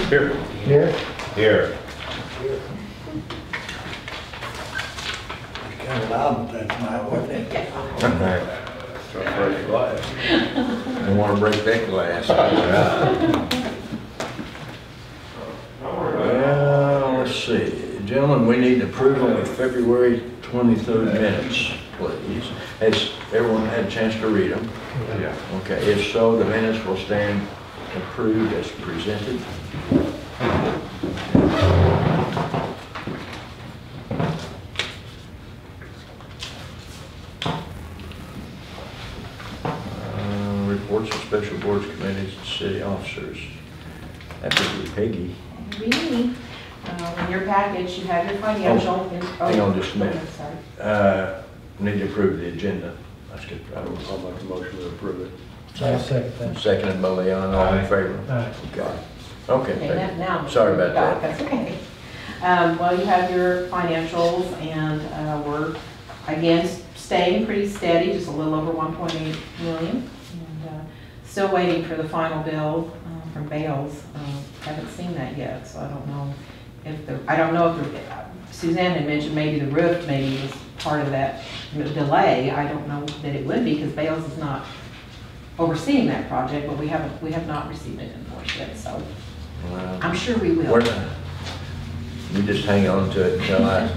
Here. Here. Here. Kind of loud that night, wasn't it? It's our first glass. I want to break that glass. Well, let's see. Gentlemen, we need approval of February 23rd minutes, please. Has everyone had a chance to read them? Yeah. Okay, if so, the minutes will stand approved as presented. Reports of special boards, committees, and city officers. That would be Peggy. Me. In your package, you have your financial. Hang on just a minute. Sorry. Need to approve the agenda. Let's get right on. I'll make a motion to approve it. I'll second that. Seconded by Leon, all in favor? Aye. Okay. Okay, Okay, thank you. now. Sorry about that. That's okay. Well, you have your financials, and we're, again, staying pretty steady, just a little over 1.8 million. And still waiting for the final bill from Bales. Haven't seen that yet, so I don't know if Suzanne had mentioned maybe the roof maybe was part of that delay. I don't know that it would be, because Bales is not overseeing that project, but we have not received it enforced yet, so Well, I'm sure we will. You just hang on to it until I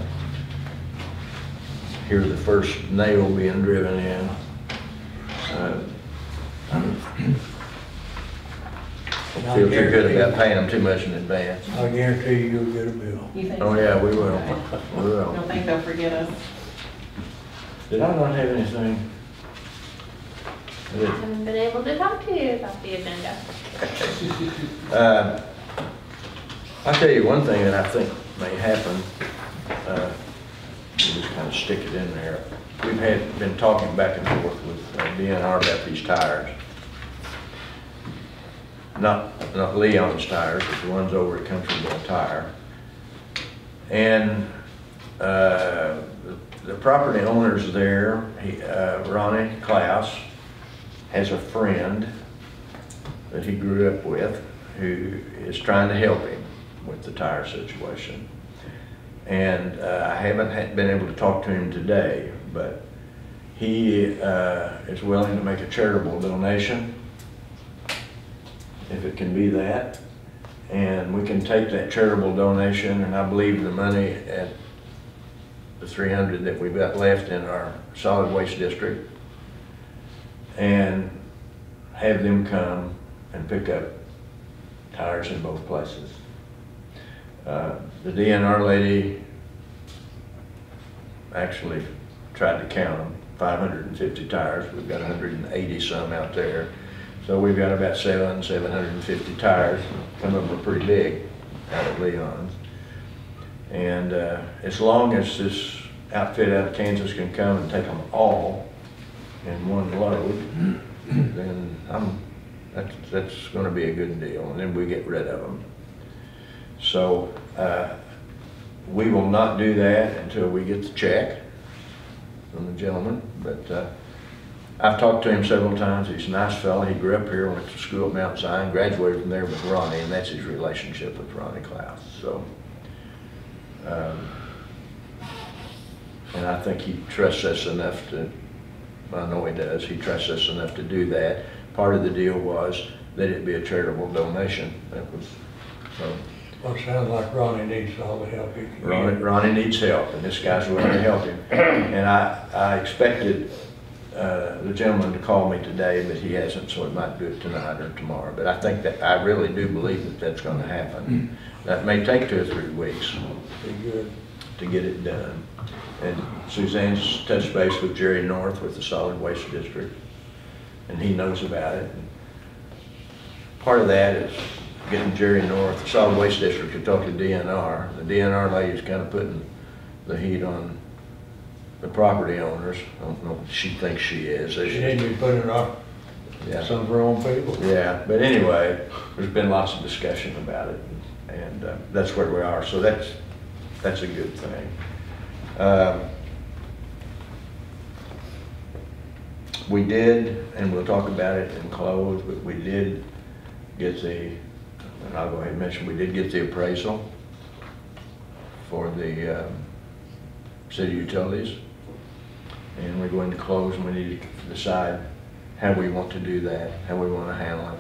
hear the first nail being driven in. Don't feel too good about paying them too much in advance. I guarantee you'll get a bill. You think Oh so? yeah, we will. Okay. We will. Don't think they'll forget us. Did I not have anything? I did. Haven't been able to talk to you about the agenda. I'll tell you one thing that I think may happen. We'll just kind of stick it in there. We've been talking back and forth with DNR about these tires. Not Leon's tires, but the ones over at Country Boy Tire. And the property owners there, Ronnie Klaus, has a friend that he grew up with who is trying to help him with the tire situation. And I haven't been able to talk to him today, but he is willing to make a charitable donation, if it can be that. And we can take that charitable donation, and I believe the money at the 300 that we've got left in our solid waste district, and have them come and pick up tires in both places. The DNR lady actually tried to count them, 550 tires. We've got 180 some out there. So we've got about 750 tires. Some of them are pretty big out of Leon's. And as long as this outfit out of Kansas can come and take them all in one load, then that's going to be a good deal, and then we get rid of them. So we will not do that until we get the check from the gentleman, but I've talked to him several times. He's a nice fellow. He grew up here, went to school at Mount Zion, graduated from there with Ronnie, and that's his relationship with Ronnie Klaus. So, and I think he trusts us enough to, I know he does, he trusts us enough to do that. Part of the deal was that it be a charitable donation. That was, so. Well, it sounds like Ronnie needs all the help he can get. Ronnie needs help, and this guy's willing to help him. And I expected the gentleman to call me today, but he hasn't, so he might do it tonight or tomorrow. But I think that, I really do believe that that's going to happen. That may take 2 or 3 weeks Be good. to get it done. And Suzanne's touched base with Jerry North with the Solid Waste District, and he knows about it. And part of that is getting Jerry North, the Solid Waste District, to talk to DNR. The DNR lady's kind of putting the heat on the property owners. I don't know if she thinks she is. She need to be putting it on Yeah. some of her own people. Yeah, but anyway, there's been lots of discussion about it, and that's where we are. So that's a good thing. We did, and we'll talk about it in close, but we did get the And I'll go ahead and mention, we did get the appraisal for the city utilities. And we're going to close, and we need to decide how we want to do that, how we want to handle it.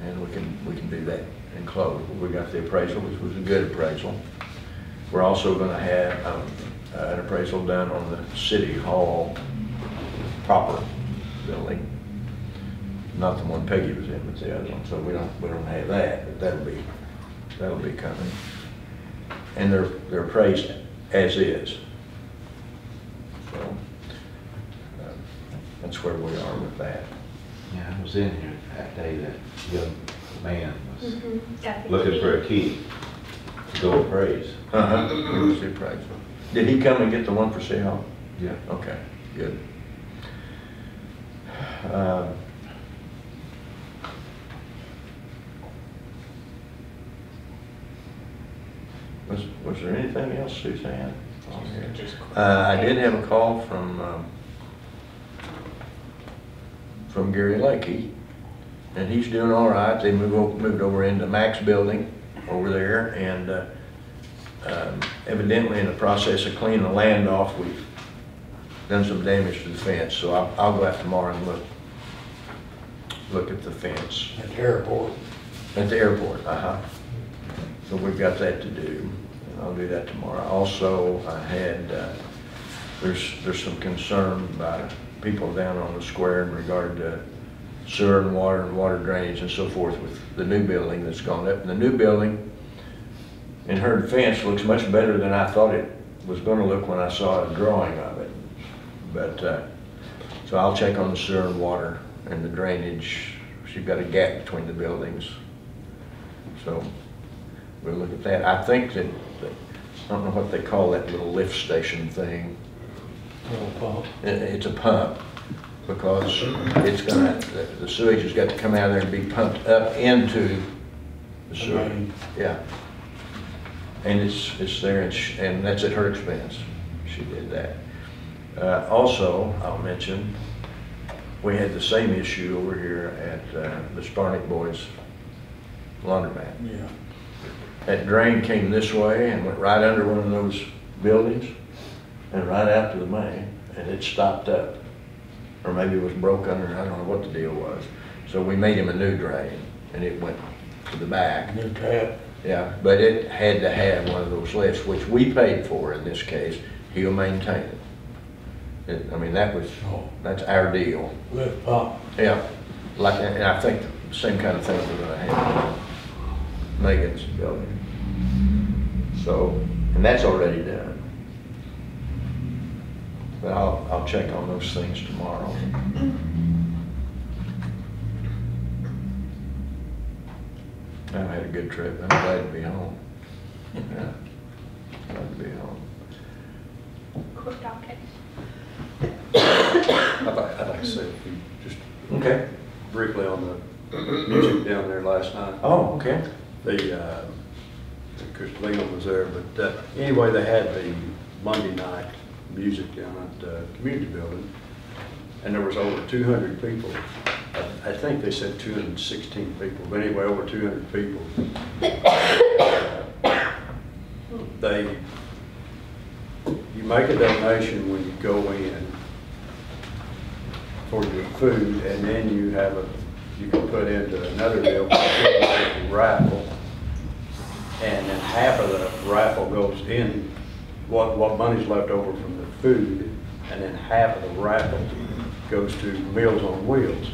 And we can do that and close. We got the appraisal, which was a good appraisal. We're also going to have an appraisal done on the city hall proper building. Not the one Peggy was in, but the other one. So we don't have that, but that'll be coming. And they're appraised as is. So that's where we are with that. Yeah, I was in here that day that young man was Got the looking key. for a key to go appraise. It was the appraisal. Did he come and get the one for City Hall? Yeah. Okay, good. Was there anything else, Suzanne, on here? Just I did have a call from Gary Lakey, and he's doing all right. They moved over into Mac's building over there, and evidently in the process of cleaning the land off, we've done some damage to the fence. So I'll go out tomorrow and look at the fence. At the airport. At the airport, So we've got that to do, and I'll do that tomorrow. Also, I had, there's some concern by people down on the square in regard to sewer and water drainage and so forth with the new building that's gone up. And the new building, in her defense, looks much better than I thought it was gonna look when I saw a drawing of it. But, so I'll check on the sewer and water and the drainage. She's got a gap between the buildings. So we'll look at that. I think that, I don't know what they call that little lift station thing. Little pump. It's a pump, because it's gonna, the sewage has got to come out of there and be pumped up into the sewer. Main. Yeah. And it's there, and that's at her expense. She did that. Also, I'll mention, we had the same issue over here at the Sparnick Boys laundromat. Yeah. That drain came this way and went right under one of those buildings and right out to the main, and it stopped up. Or maybe it was broke under, I don't know what the deal was. So we made him a new drain, and it went to the back. New tap. Yeah, but it had to have one of those lifts, which we paid for in this case. He'll maintain it. I mean, that's our deal. Lift pump. Yeah, like, and I think the same kind of thing we're gonna have in Megan's building. So, and that's already done. But I'll check on those things tomorrow. I had a good trip. I'm glad to be home. Yeah, glad to be home. Quick docket. I'd like to say a few, just Okay. briefly on the music down there last night. Oh, okay. Chris Lingham was there, but anyway, they had the Monday night music down at the community building, and there was over 200 people. I think they said 216 people, but anyway, over 200 people. You make a donation when you go in for your food, and then you can put into another deal, a raffle, and then half of the raffle goes in, what money's left over from the food, and then half of the raffle goes to Meals on Wheels.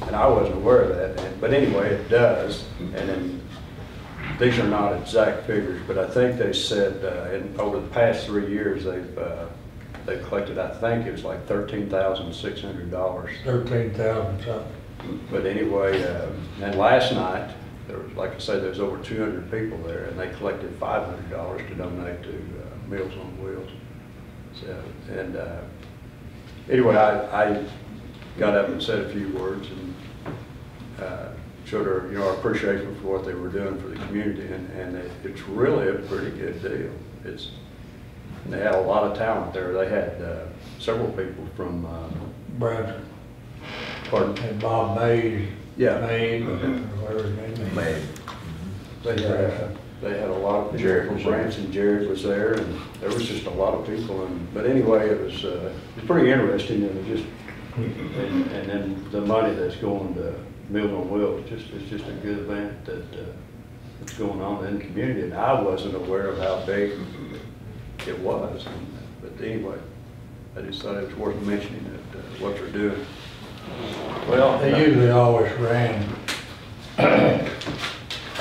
And I wasn't aware of that, but anyway, it does. And then these are not exact figures, but I think they said over the past 3 years they've collected, I think it was like $13,600. 13,000 something. But anyway, and last night there was, like I said, there was over 200 people there, and they collected $500 to donate to Meals on Wheels. So, and anyway, I got up and said a few words and showed her, our appreciation for what they were doing for the community, and it's really a pretty good deal. And they had a lot of talent there. They had several people from Brad pardon? and Bob Mays. Yeah. Name, whatever his name is. Maybe. They had a lot of people Jared from was there. Branson. Jared was there, and there was just a lot of people. But anyway, it was pretty interesting, and it just, and then the money that's going to Meals on Wheels, it's just a good event that's going on in the community. And I wasn't aware of how big it was. But anyway, I just thought it was worth mentioning that what they're doing. Well, They usually always ran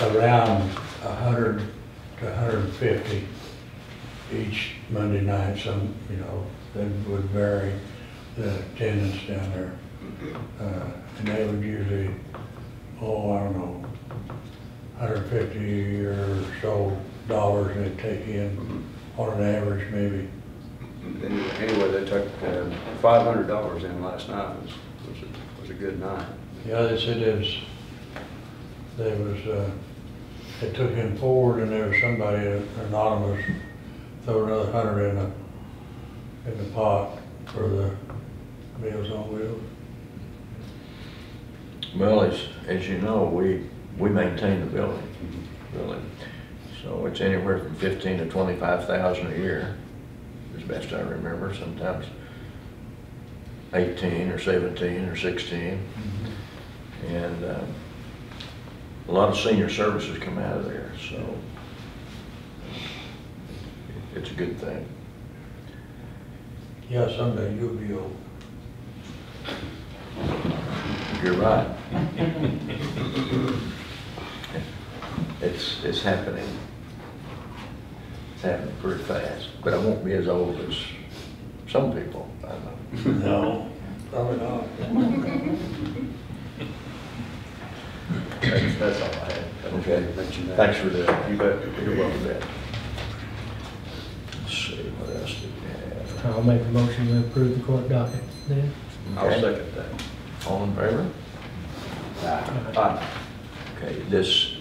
around 100 to 150 each Monday night. Some, you know, that would vary the attendance down there. And they would usually, I don't know, 150 or so dollars they'd take in on an average maybe. Anyway, they took $500 in last night. It was a good night. Yeah, they said they took him forward and there was somebody anonymous throw another 100 in the pot for the Meals on Wheels. well, as you know, we maintain the building, really. So it's anywhere from 15 to 25,000 a year, as best I remember. Sometimes 18 or 17 or 16. And a lot of senior services come out of there, so it's a good thing. Yeah, someday you'll be old. You're right. It's happening. It's happening pretty fast, but I won't be as old as some people, I know. No, probably not. That's all I had. Okay. Mention that. Thanks for that. You bet. You're welcome. Let's see, what else do we have? I'll make a motion to approve the court docket then. I'll Okay. second that. All in favor? Aye. Okay, is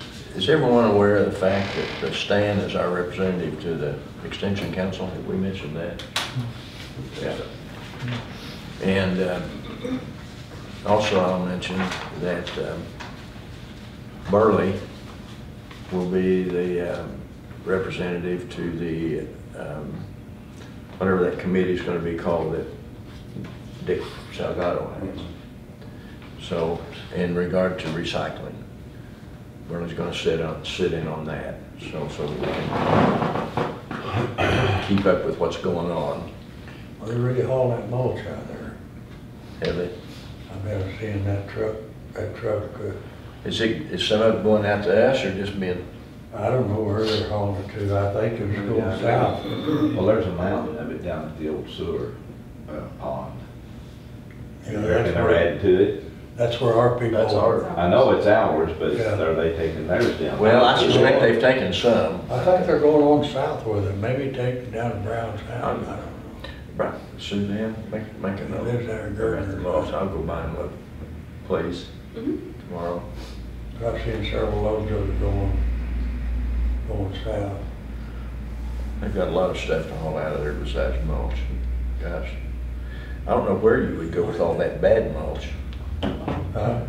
everyone aware of the fact that Stan is our representative to the Extension Council? Have we mentioned that? Yeah. And also I'll mention that Burley will be the representative to the, whatever that committee is going to be called that Dick Salgado has. So in regard to recycling, Burley's going to sit in on that, so that we can keep up with what's going on. Well, they really haul that mulch out there. Have they? I've never seen that truck. Is some of it going out to us or just being? I don't know where they're hauling it to. I think it was going south. Well, there's a mountain of it down at the old sewer pond. You know, And that's they're where, adding to it. that's where our people That's are. our- I know it's ours, but Yeah. are they taking theirs down? Well, I suspect they've taken some. I think they're going on south with it, maybe taking it down to Brown's house, I don't know. Right, Suzanne, make a He note. lives there in Go back to the Gardner. lots. I'll go by and look, please, tomorrow. I've seen several loads of it going south. They've got a lot of stuff to haul out of there besides mulch. Gosh, I don't know where you would go with all that bad mulch.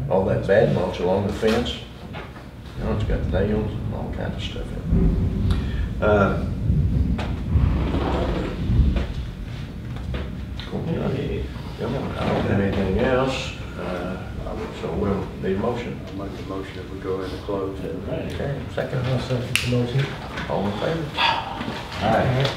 All that bad mulch along the fence. You know, it's got nails and all kinds of stuff in it. Cool. I don't have anything else, so we'll need a motion. I'll make the motion that we go ahead and close. Okay, second. I'll second the motion. All in favor? All right.